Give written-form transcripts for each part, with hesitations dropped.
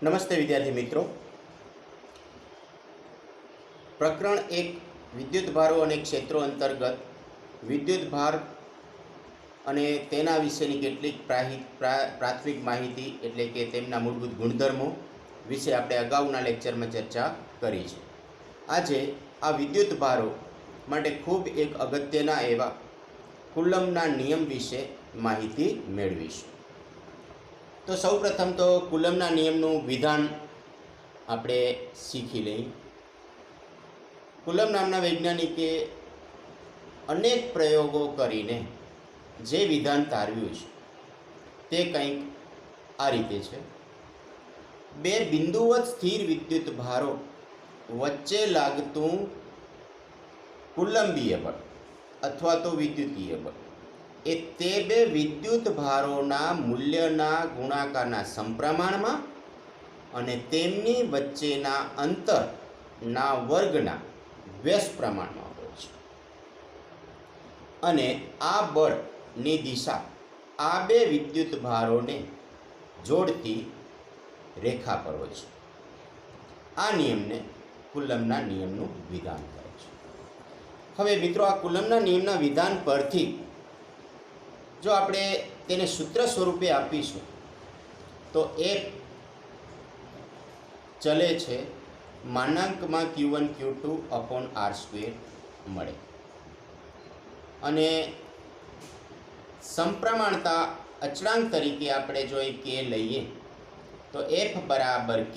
નમસ્તે વિદ્યાર્થી મિત્રો। પ્રકરણ 1 વિદ્યુત ભારો અને ક્ષેત્રો અંતર્ગત વિદ્યુત ભાર અને તેના વિશેની કેટલીક પ્રાથમિક માહિતી એટલે કે તેમના મૂળભૂત ગુણધર્મો વિશે આપણે અગાઉના લેક્ચરમાં ચર્ચા કરી છે। આજે આ વિદ્યુત ભારો માટે ખૂબ એક અગત્યના એવા કુલમ્બના નિયમ વિશે માહિતી મેળવીશું। તો સૌપ્રથમ તો કુલમ્બના નિયમનું વિધાન આપણે શીખી લઈએ। કુલમ્બ નામના વૈજ્ઞાનિકે અનેક પ્રયોગો કરીને જે વિધાન તારવ્યું છે તે કંઈક આ રીતે છે। બે બિંદુવત સ્થિર વિદ્યુત ભારો વચ્ચે લાગતું કુલંબીય બળ અથવા તો વિદ્યુતીય બળ એ તે બે વિદ્યુત ભારોના મૂલ્યના ગુણાકારના સમપ્રમાણમાં અને તેમની વચ્ચેના અંતરના વર્ગના વ્યસ્ત પ્રમાણમાં હોય છે। અને આ બળની દિશા આ બે વિદ્યુત ભારોને જોડતી રેખા પર હોય છે। આ નિયમને કુલમ્બના નિયમનું વિધાન કહે છે। હવે મિત્રો, આ કુલમ્બના નિયમના વિધાન પરથી જો આપણે તેને સૂત્ર સ્વરૂપે આપીશું તો એ ચલે છે માનાંકમાં Q1 Q2 અપોન R² મળે। અને સમપ્રમાણતા અચળાંક તરીકે આપણે જો એ K લઈએ તો F બરાબર K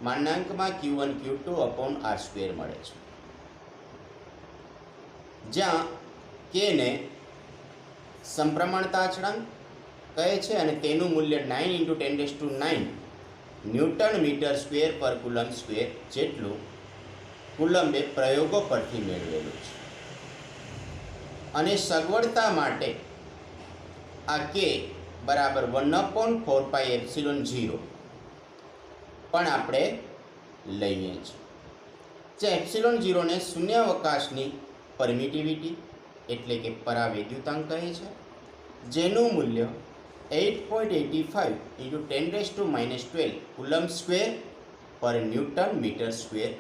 માનાંકમાં Q1 Q2 upon R² મળે છે, જ્યાં K ને સમપ્રમાણતા અચળાંક કહે છે અને તેનું મૂલ્ય 9 × 10⁹ ન્યૂટન મીટર સ્ક્વેર પર કુલમ્બ સ્ક્વેર જેટલું કુલમ્બે પ્રયોગો પરથી મેળવેલું છે। અને સગવડતા માટે આ K બરાબર 1/4πε0 પણ આપણે લઈએ છીએ, જે ε0 ને શૂન્યાવકાશની પરમિટિવિટી એટલે કે પરાવૈદ્યુતાંક કહે છે, જેનું મૂલ્ય 8.85 × 10⁻12 કુલમ્બ સ્ક્વેર પર ન્યૂટન મીટર સ્ક્વેર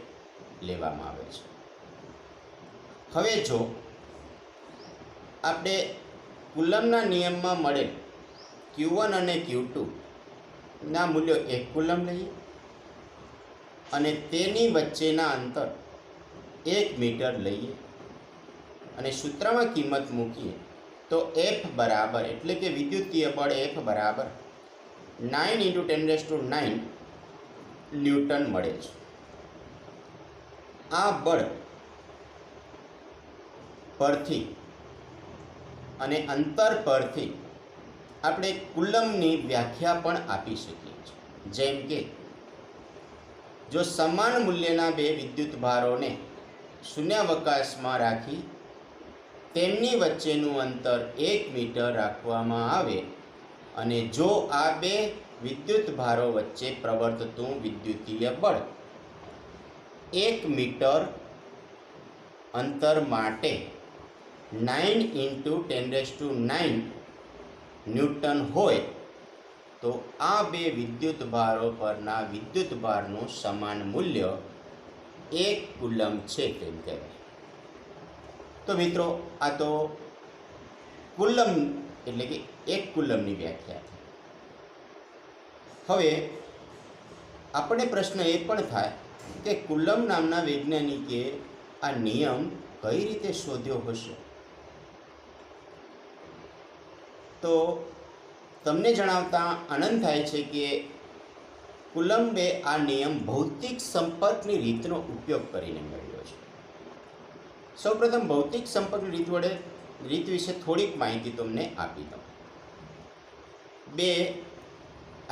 લેવામાં આવે છે। હવે જો આપણે કુલમ્બના નિયમમાં મળેલ Q1 અને Q2 ના મૂલ્યો 1 કુલમ્બ લઈએ અને તેની વચ્ચેના અંતર 1 મીટર લઈએ અને સૂત્રમાં કિંમત મૂકીએ તો F બરાબર એટલે કે વિદ્યુતીય બળ F બરાબર 9 × 10⁹ ન્યૂટન મળે છે। આ બળ પરથી અને અંતર પરથી આપણે કુલમ્બની વ્યાખ્યા પણ આપી શકીએ છીએ, જેમ કે જો સમાન મૂલ્યના બે વિદ્યુત ભારોને શૂન્યાવકાશમાં રાખી તેમની વચ્ચેનું અંતર 1 મીટર રાખવામાં આવે અને જો આ બે વિદ્યુત ભારો વચ્ચે પ્રવર્તતું વિદ્યુતીય બળ 1 મીટર અંતર માટે 9 × 10⁹ ન્યૂટન હોય તો આ બે વિદ્યુત ભારો પરના વિદ્યુત ભારનું સમાન મૂલ્ય 1 કુલમ્બ છે તેમ કહેવાય। તો મિત્રો, આ તો કુલમ્બ એટલે કે 1 કુલમ્બની વ્યાખ્યા છે। હવે આપણે પ્રશ્ન એ પણ થાય કે કુલમ્બ નામના વૈજ્ઞાનિકે આ નિયમ કઈ રીતે શોધ્યો હશે? તો તમને જણાવતા આનંદ થાય છે કે કુલમ્બે આ નિયમ ભૌતિક સંપર્કની રીતનો ઉપયોગ કરીને મેળવ્યો છે। સૌપ્રથમ ભૌતિક સંપર્કની રીત વિશે થોડીક માહિતી તમને આપી દઉં। બે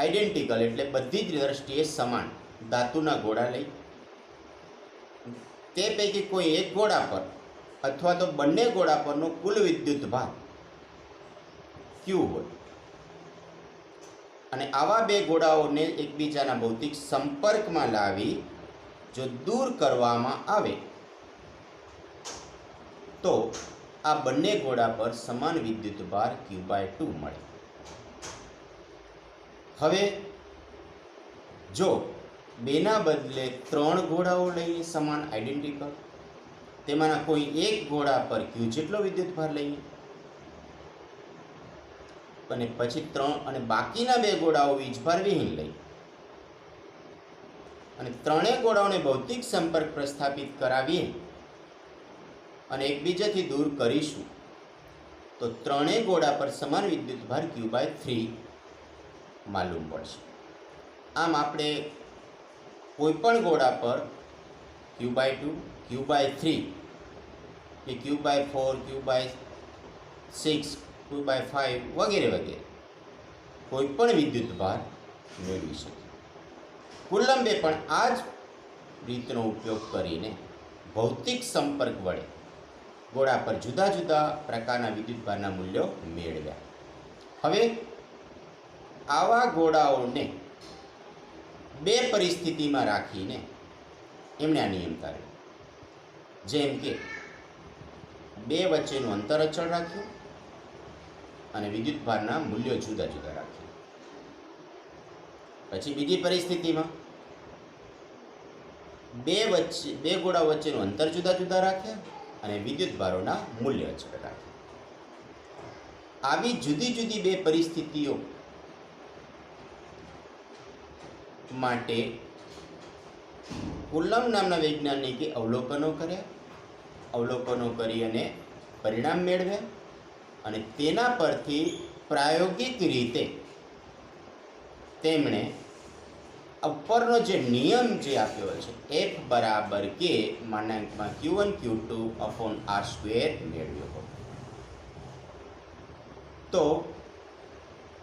આઈડેન્ટિકલ એટલે બધી જ દ્રષ્ટિએ સમાન ધાતુના ગોળા લઈ તે પૈકી કોઈ એક ગોળા પર અથવા તો બંને ગોળા પરનો કુલ વિદ્યુત ભાર Q હોય અને આવા બે ગોળાઓને એકબીજાના ભૌતિક સંપર્કમાં લાવી જો દૂર કરવામાં આવે તો આ બંને ગોળા પર સમાન વિદ્યુત ભાર Q/2 મળે। હવે જો બેના બદલે 3 ઘોડાઓ લઈએ સમાન આઈડેન્ટિકલ, તેમાંના કોઈ એક ઘોડા પર ક્યુ જેટલો વિદ્યુતભાર લઈએ અને પછી 3 અને બાકીના 2 ઘોડાઓ વીજભાર વિહીન લઈએ અને ત્રણેય ઘોડાઓને ભૌતિક સંપર્ક પ્રસ્થાપિત કરાવીએ અને એકબીજાથી દૂર કરીશું તો ત્રણેય ઘોડા પર સમાન વિદ્યુતભાર Q/3 માલુમ પડશે. આમ આપણે કોઈપણ ઘોડા પર Q/2, Q/3 કે Q/4, Q/6, Q/5 વગેરે વગેરે કોઈપણ વિદ્યુતભાર મેળવી શકીએ. કુલંબે પણ આ જ રીતનો ઉપયોગ કરીને ભૌતિક સંપર્ક વડે ઘોડા પર જુદા જુદા પ્રકારના વિદ્યુતભારના મૂલ્યો મેળવ્યા. હવે આવા ઘોડાઓને 2 પરિસ્થિતિમાં રાખીને એમણે આ નિયમ કાઢ્યો. જેમ કે 2 વચ્ચેનું અંતર અચળ રાખ્યું અને વિદ્યુતભારના મૂલ્યો જુદા જુદા રાખ્યા. પછી બીજી પરિસ્થિતિમાં 2 ઘોડા વચ્ચેનું અંતર જુદા જુદા રાખ્યા અને વિદ્યુતભારોના મૂલ્ય અચળ રાખ્યા. આવી જુદી જુદી 2 પરિસ્થિતિઓ માટે કુલમ્બ નામના વૈજ્ઞાનિકે અવલોકનો કર્યા. અવલોકનો કરી અને પરિણામ મેળવ્યા અને તેના પરથી પ્રાયોગિક રીતે તેમણે ઉપરનો જે નિયમ જે આપ્યો છે F બરાબર K માનાંકમાં Q1 Q2/R² મેળવ્યો હતો. તો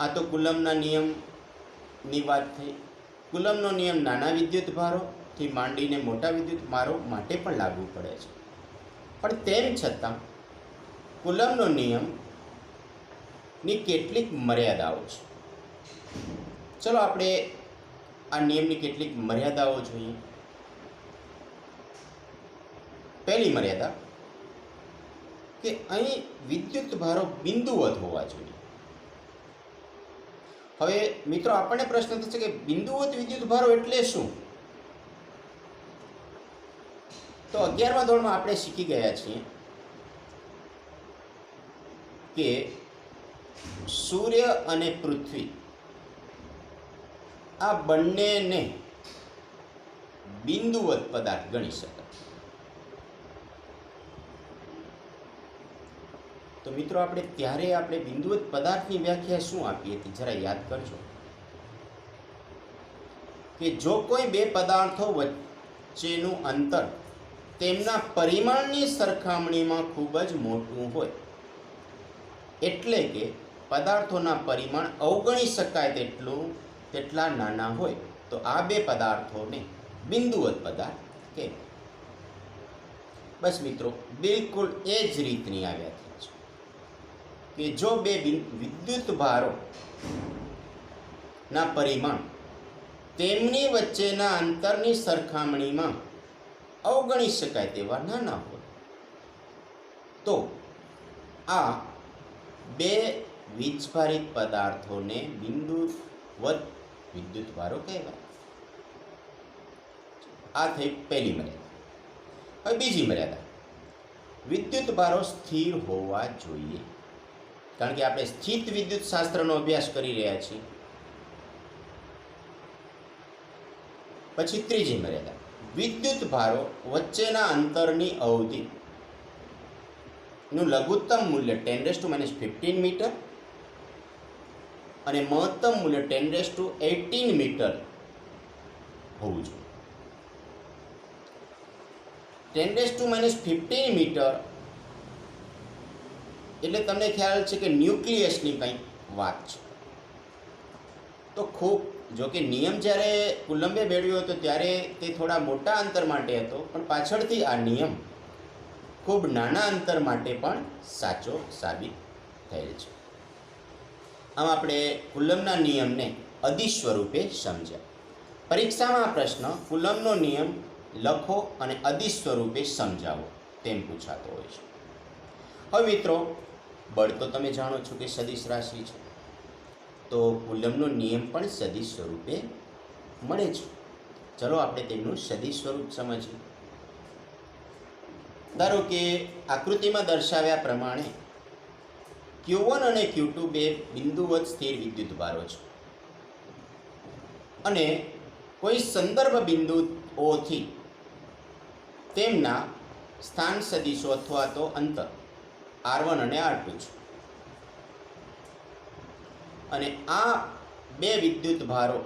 આ તો કુલમ્બના નિયમની વાત થઈ. કુલમ્બનો નિયમ નાના વિદ્યુતભારોથી માંડીને મોટા વિદ્યુતભારો માટે પણ લાગુ પડે છે. પણ તેમ છતાં કુલમ્બનો નિયમની કેટલીક મર્યાદાઓ છે. ચલો આપણે આ નિયમની કેટલીક મર્યાદાઓ જોઈએ. પહેલી મર્યાદા કે અહીં વિદ્યુતભારો બિંદુવત હોવા જોઈએ. હવે મિત્રો આપણને પ્રશ્ન થશે કે બિંદુવત વિદ્યુતભારો એટલે શું? તો 11મા ધોરણમાં આપણે શીખી ગયા છીએ કે સૂર્ય અને પૃથ્વી આ બંનેને બિંદુવત પદાર્થ ગણી શકાય. તો મિત્રો આપણે બિંદુવત પદાર્થની વ્યાખ્યા શું આપી હતી જરા યાદ કરજો કે જો કોઈ 2 પદાર્થો વચ્ચેનું અંતર તેમના પરિમાણની સરખામણીમાં ખૂબ જ મોટું હોય, એટલે કે પદાર્થોના પરિમાણ અવગણી શકાય તેટલા નાના હોય, તો આ 2 પદાર્થોને બિંદુવત પદાર્થ કહેવાય. બસ મિત્રો બિલકુલ એ જ રીતની આ વ્યાખ્યા છે કે જો 2 વિદ્યુતભારો ના પરિમાણ તેમની વચ્ચેના અંતરની સરખામણીમાં અવગણી શકાય તેવા નાના હોય તો આ 2 વીજભારિત પદાર્થોને બિંદુવત વિદ્યુતભારો કહેવાય. આ થઈ પહેલી મર્યાદા. હવે બીજી મર્યાદા, વિદ્યુતભારો સ્થિર હોવા જોઈએ. કારણ કે આપણે સ્થિત વિદ્યુત શાસ્ત્રનો અભ્યાસ કરી રહ્યા છીએ. પછી ત્રીજી મર્યાદા, વિદ્યુતભારો વચ્ચેના અંતરની અવધિનું લઘુત્તમ મૂલ્ય 10⁻15 મીટર અને મહત્તમ મૂલ્ય 10⁻18 મીટર હોવું જોઈએ. 10⁻15 મીટર એટલે તમને ખ્યાલ છે કે ન્યુક્લિયસની કંઈક વાત છે. તો ખૂબ જો કે નિયમ જ્યારે કુલંબે મેળવ્યો હતો ત્યારે તે થોડા મોટા અંતર માટે હતો, પણ પાછળથી આ નિયમ ખૂબ નાના અંતર માટે પણ સાચો સાબિત થયેલ છે. આમ આપણે કુલંબના નિયમને અદિશ સ્વરૂપે સમજ્યા. પરીક્ષામાં આ પ્રશ્ન કુલંબનો નિયમ લખો અને અદિશ સ્વરૂપે સમજાવો તેમ પૂછાતો હોય છે. હવે મિત્રો બળ તો તમે જાણો છો કે સદિશ રાશિ છે, તો કુલંબનો નિયમ પણ સદિશ સ્વરૂપે મળે છે. ચલો આપણે તેમનું સદિશ સ્વરૂપ સમજીએ. ધારો કે આકૃતિમાં દર્શાવ્યા પ્રમાણે Q1 અને Q2 બે બિંદુવત સ્થિર વિદ્યુતભારો છે અને કોઈ સંદર્ભ બિંદુઓથી તેમના સ્થાન સદિશો અથવા તો અંતર R1 અને R2 છે. અને આ બે વિદ્યુતભારો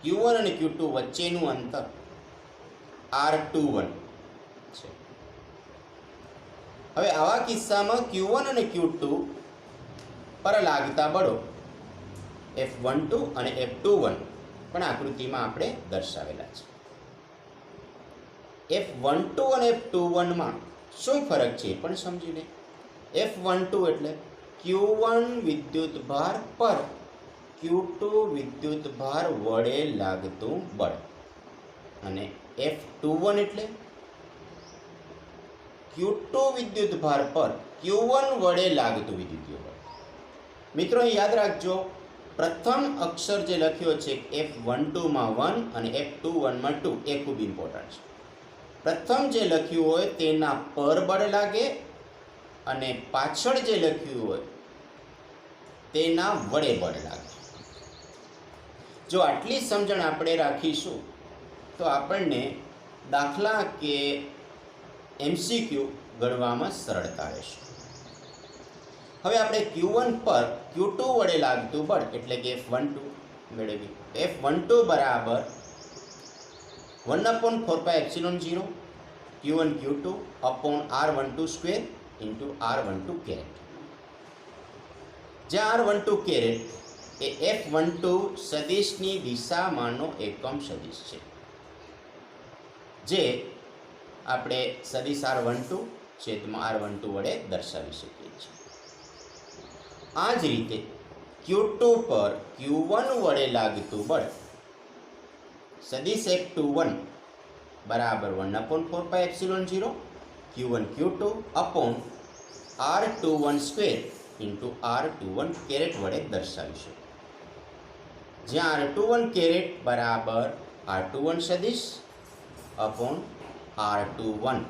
Q1 અને Q2 વચ્ચેનું અંતર R21 છે. હવે આવા કિસ્સામાં Q1 અને Q2 પર લાગતા બળો F12 અને F21 પણ આકૃતિમાં આપણે દર્શાવેલા છે. F12 અને F21 માં શું ફરક છે એ પણ સમજી લે. F12 એટલે Q1 વિદ્યુતભાર પર Q2 વિદ્યુતભાર વડે લાગતું બળ અને F21 એટલે Q2 વિદ્યુતભાર પર Q1 વડે લાગતું વિદ્યુતીય બળ. મિત્રો અહીં યાદ રાખજો, પ્રથમ અક્ષર જે લખ્યો છે F12 માં 1 અને F21 માં 2 એ ખૂબ ઇમ્પોર્ટન્ટ છે. પ્રથમ જે લખ્યું હોય તેના પર બળ લાગે અને પાછળ જે લખ્યું હોય તેના વડે બળ લાગે. જો આટલી સમજણ આપણે રાખીશું તો આપણને દાખલા કે MCQ ગણવામાં સરળતા રહેશે. હવે આપણે Q1 પર Q2 વડે લાગતું બળ એટલે કે F12 મેળવી. F12 બરાબર 1/4πε0 Q1 Q2 upon R12 square into R12 caret. જ્યાં R12 કેરેટ એ F12 સદિશની દિશામાંનો એકમ સદિશ છે, જે આપણે સદિશ R12 છેદમાં R12 વડે દર્શાવી શકીએ છીએ. આ જ રીતે Q2 પર Q1 વડે લાગતું બળ સદિશ F21 બરાબર 1/4πε0 Q1 Q2 upon R21 square into R21 caret વડે દર્શાવીશું, જ્યાં R21 કેરેટ બરાબર R21 સદિશ અપોન R21.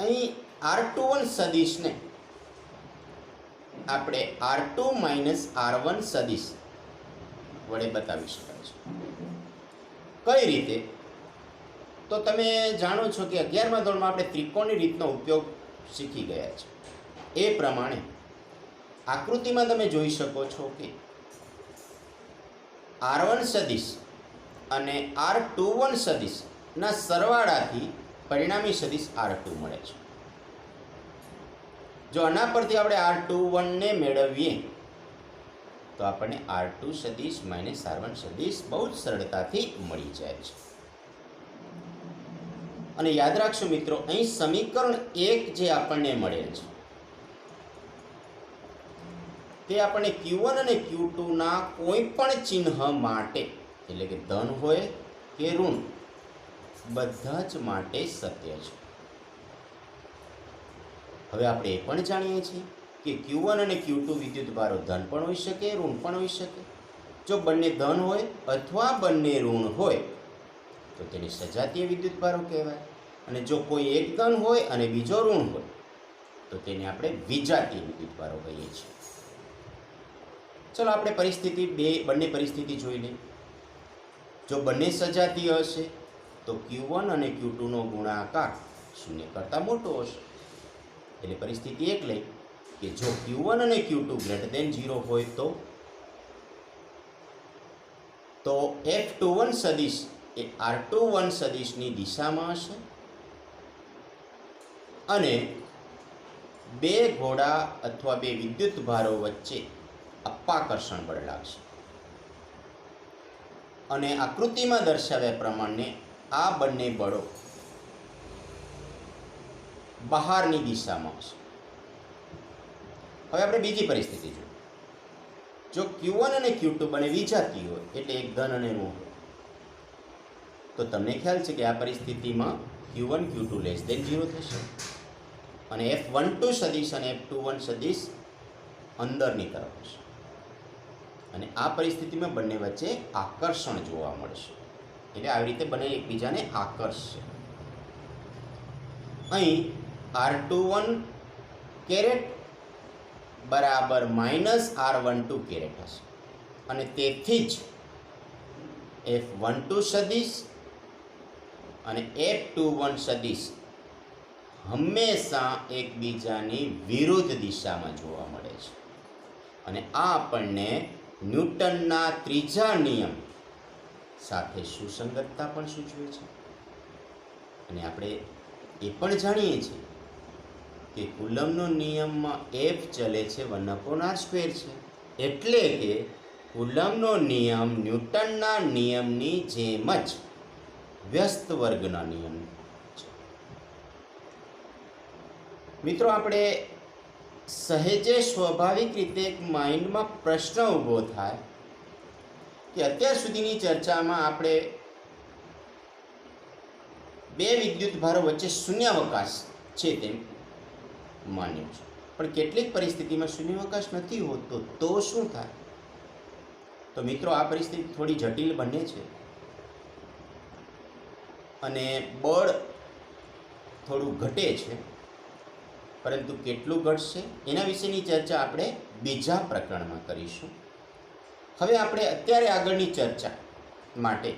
અહીં R21 સદિશને આપણે R2 માઇનસ R1 સદિશ વડે બતાવી શકાય છે. કઈ રીતે? તો તમે જાણો છો કે 11મા ધોરણમાં આપણે ત્રિકોણની રીતનો ઉપયોગ શીખી ગયા છે. એ પ્રમાણે આકૃતિમાં તમે જોઈ શકો છો કે R1 સદિશ અને R21 સદિશના સરવાળાથી પરિણામી સદિશ R2 મળે છે. જો આના પરથી આપણે R21 ને મેળવીએ તો આપણને R2 સદિશ માઇનસ R1 સદિશ બહુ જ સરળતાથી મળી જાય છે. અને યાદ રાખશો મિત્રો, અહીં સમીકરણ 1 જે આપણને મળે છે તે આપણને Q1 અને Q2 ના કોઈ પણ ચિહ્ન માટે, એટલે કે ધન હોય કે ઋણ, બધા જ માટે સત્ય છે. હવે આપણે એ પણ જાણીએ છીએ કે Q1 અને Q2 વિદ્યુતભારો ધન પણ હોઈ શકે, ઋણ પણ હોઈ શકે. જો બંને ધન હોય અથવા બંને ઋણ હોય તો તેને સજાતીય વિદ્યુતભારો કહેવાય, અને જો કોઈ એક ધન હોય અને બીજો ઋણ હોય તો તેને આપણે વિજાતીય વિદ્યુતભારો કહીએ છીએ. ચલો આપણે બંને પરિસ્થિતિ જોઈ લઈએ. જો બંને સજાતીય હશે તો Q1 અને Q2 નો ગુણાકાર 0 કરતાં મોટો હશે. એટલે પરિસ્થિતિ 1 લઈ કે જો Q1 અને Q2 ગ્રેટર દેન 0 હોય તો F21 સદિશ એ R21 સદિશની દિશામાં હશે અને બે ઘોડા અથવા બે વિદ્યુતભારો વચ્ચે અપાકર્ષણ બળ લાગશે. અને આકૃતિમાં દર્શાવ્યા પ્રમાણે આ બંને બળો બહારની દિશામાં હશે. હવે આપણે બીજી પરિસ્થિતિ જોઈએ. જો Q1 અને Q2 બંને વિજાતીય હોય, એટલે એક ધન અને ઋણ હોય, તો તમને ખ્યાલ છે કે આ પરિસ્થિતિમાં Q1 Q2 લેસ દેન 0 થશે અને F12 સદિશ અને F21 સદિશ અંદરની તરફ હશે. અને આ પરિસ્થિતિમાં બંને વચ્ચે આકર્ષણ જોવા મળશે, એટલે આવી રીતે બંને એકબીજાને આકર્ષશે. અહીં R21 કેરેટ બરાબર -R12 કેરેટ હશે, અને તેથી જ F12 સદિશ અને F21 સદિશ હંમેશા એકબીજાની વિરુદ્ધ દિશામાં જોવા મળે છે. અને આ આપણને ન્યૂટનના ત્રીજા નિયમ સાથે સુસંગતતા પણ સૂચવે છે. અને આપણે એ પણ જાણીએ છીએ કે કુલમનો નિયમમાં F ચલે છે 1/r² છે, એટલે કે કુલમનો નિયમ ન્યૂટનના નિયમની જેમ જ વ્યસ્ત વર્ગના નિયમ છે. મિત્રો, આપણે સહેજે સ્વાભાવિક રીતે એક માઇન્ડમાં પ્રશ્ન ઊભો થાય કે અત્યાર સુધીની ચર્ચામાં આપણે બે વિદ્યુત ભારો વચ્ચે શૂન્યાવકાશ છે તેમ માન્યું છે, પણ કેટલીક પરિસ્થિતિમાં શૂન્યાવકાશ નથી હોતો, તો શું થાય? તો મિત્રો, આ પરિસ્થિતિ થોડી જટિલ બને છે અને બળ થોડું ઘટે છે, પરંતુ કેટલું ઘટશે એના વિશેની ચર્ચા આપણે બીજા પ્રકરણમાં કરીશું. હવે આપણે અત્યારે આગળની ચર્ચા માટે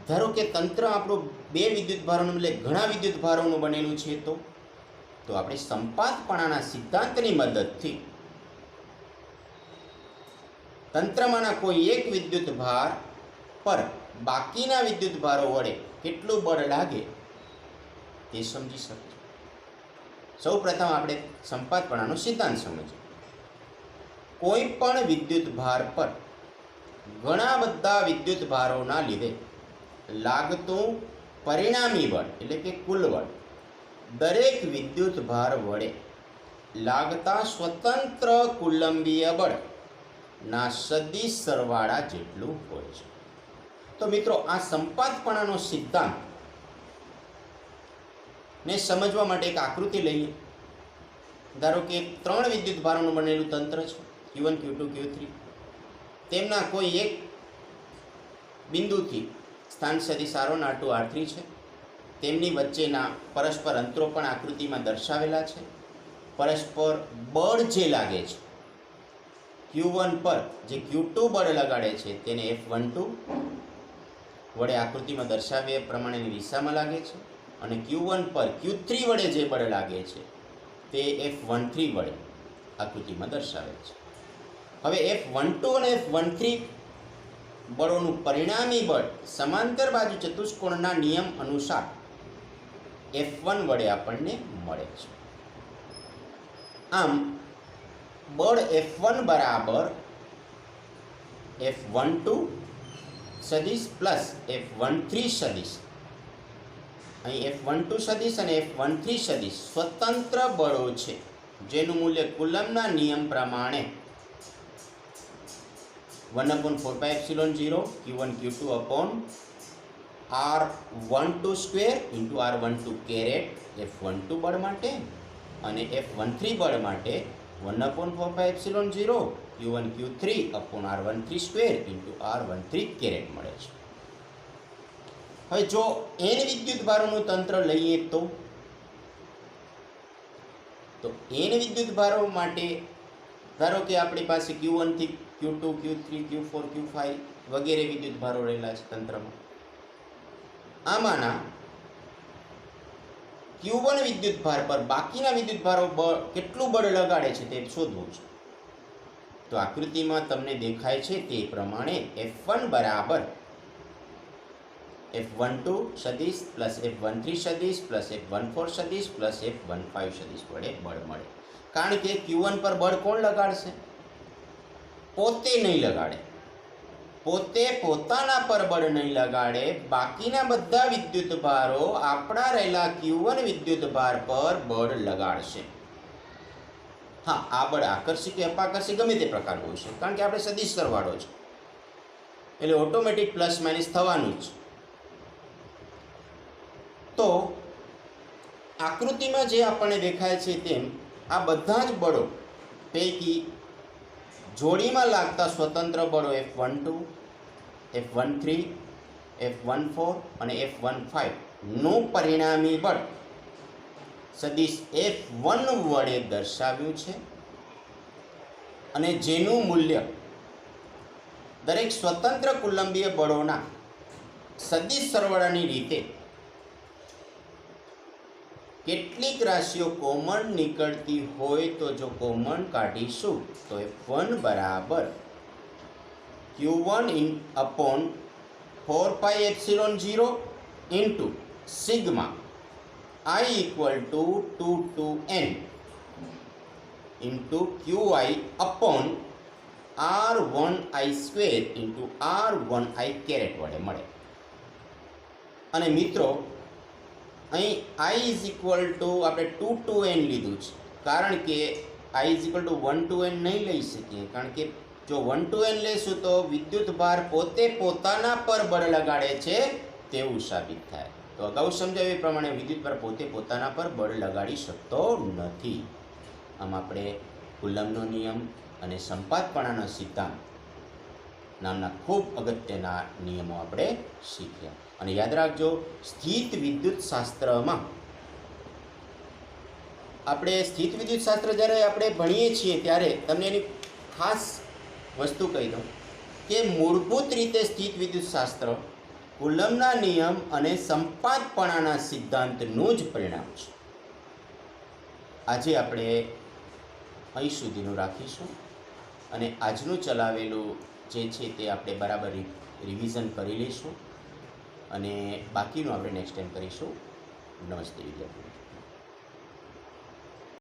ધારો કે તંત્ર આપણું બે વિદ્યુત ભારોનું એટલે ઘણા વિદ્યુત ભારોનું બનેલું છે, તો આપણે સંપાતપણાના સિદ્ધાંતની મદદથી તંત્રમાંના કોઈ એક વિદ્યુત ભાર પર બાકીના વિદ્યુત ભારો વડે કેટલું બળ લાગે તે સમજી શકીએ. સૌ પ્રથમ આપણે સંપાતપણાનો સિદ્ધાંત સમજીએ. કોઈ પણ વિદ્યુત ભાર પર ઘણા બધા વિદ્યુત ભારોના લીધે લાગતું પરિણામી બળ એટલે કે કુલ બળ દરેક વિદ્યુત ભાર વડે લાગતા સ્વતંત્ર કુલંબીય બળના સદિશ સરવાળા જેટલું હોય છે. તો મિત્રો, આ સંપાતપણાનો સિદ્ધાંત ને સમજવા માટે એક આકૃતિ લઈએ. ધારો કે 3 વિદ્યુત ભારોનું બનેલું તંત્ર છે, Q1 Q2 Q3. તેમના કોઈ એક બિંદુથી સ્થાન સદિશ R1 R2 R3 છે. તેમની વચ્ચેના પરસ્પર અંતરો પણ આકૃતિમાં દર્શાવેલા છે. પરસ્પર બળ જે લાગે છે Q1 પર જે Q2 બળ લગાડે છે તેને F12 વડે આકૃતિમાં દર્શાવ્યા પ્રમાણેની દિશામાં લાગે છે, અને Q1 પર Q3 વડે જે બળ લાગે છે તે F13 વડે આકૃતિમાં દર્શાવે છે. હવે F12 અને F13 બળોનું પરિણામી બળ સમાંતર બાજુ ચતુષ્કોણના નિયમ અનુસાર F1 વડે આપણને મળે છે. આમ બળ F1 બરાબર F12 સદિશ પ્લસ F13 સદિશ, અહીં F12 સદિશ અને F13 સદિશ સ્વતંત્ર બળો છે, જેનું મૂલ્ય કુલમના નિયમ પ્રમાણે 1/4πε0 Q1 Q2 upon R12² into R12 caret F12 બળ માટે અને F13 બળ માટે 1/4πε0 Q1 Q3 upon R13² into R13 caret મળે છે. હવે જો n વિદ્યુત ભારોનું તંત્ર લઈએ તો n વિદ્યુત ભારો માટે ધારો કે આપણી પાસે Q1 થી Q2 Q3 Q4 Q5 વગેરે વિદ્યુત ભારો રહેલા છે તંત્રમાં. આમાંના Q1 વિદ્યુત ભાર પર બાકીના વિદ્યુત ભારો કેટલું બળ લગાડે છે તે શોધવું છે. તો આકૃતિમાં તમને દેખાય છે તે પ્રમાણે F1 બરાબર F12 સદિશ પ્લસ F13 સદિશ પ્લસ F14 સદિશ પ્લસ F15 સદિશ વડે બળ મળે. કારણ કે Q1 પર બળ કોણ લગાડશે? પોતે નહીં લગાડે, પોતે પોતાના પર બળ નહીં લગાડે, બાકીના બધા વિદ્યુત ભારો આપણા રહેલા Q1 વિદ્યુત ભાર પર બળ લગાડશે. હા, આ બળ આકર્ષી કે અપાકર્ષી ગમે તે પ્રકાર હોય છે, કારણ કે આપણે સદિશ સરવાળો છે એટલે ઓટોમેટિક પ્લસ માઇનસ થવાનું જ. તો આકૃતિમાં જે આપણને દેખાય છે તેમ આ બધા જ બળો પૈકી જોડીમાં લાગતા સ્વતંત્ર બળો F12, F13, F14 અને F15 નું પરિણામી બળ સદિશ F1 વડે દર્શાવ્યું છે અને જેનું મૂલ્ય દરેક સ્વતંત્ર કુલંબીય બળોના સદિશ સરવાળાની રીતે કેટલીક રાશિઓ કોમન નીકળતી હોય તો જો કોમન કાઢીશું તો F1 બરાબર Q1 upon 4 pi epsilon 0 into sigma I equal to 2 to n into Qi upon R1i square into R1i caret વડે મળે. અને મિત્રો અહીં i is equal to આપણે 2 to n લીધું છે કારણ કે i is equal to 1 to n નહીં લઈ શકીએ, કારણ કે જો 1 to n લેશું તો વિદ્યુત ભાર પોતે પોતાના પર બળ લગાડે છે તેવું સાબિત થાય. તો અગાઉ સમજાવ્યું એ પ્રમાણે વિદ્યુત ભાર પોતે પોતાના પર બળ લગાડી શકતો નથી. આમ આપણે કુલમ્બનો નિયમ અને સંપાતપણાનો સિદ્ધાંત નામના ખૂબ અગત્યના નિયમો આપણે શીખ્યા. અને યાદ રાખજો, સ્થિત વિદ્યુત શાસ્ત્રમાં આપણે સ્થિત વિદ્યુત શાસ્ત્ર જ્યારે આપણે ભણીએ છીએ ત્યારે તમને એની ખાસ વસ્તુ કહી દઉં કે મૂળભૂત રીતે સ્થિત વિદ્યુત શાસ્ત્ર કુલમ્બના નિયમ અને સંપાતપણાના સિદ્ધાંતનું જ પરિણામ છે. આજે આપણે અહીં સુધીનું રાખીશું અને આજનું ચલાવેલું જે છે તે આપણે બરાબર રિવિઝન કરી લઈશું અને બાકીનું આપણે નેક્સ્ટ ટાઈમ કરીશું. નમસ્તે વિદ્યાર્થીઓ.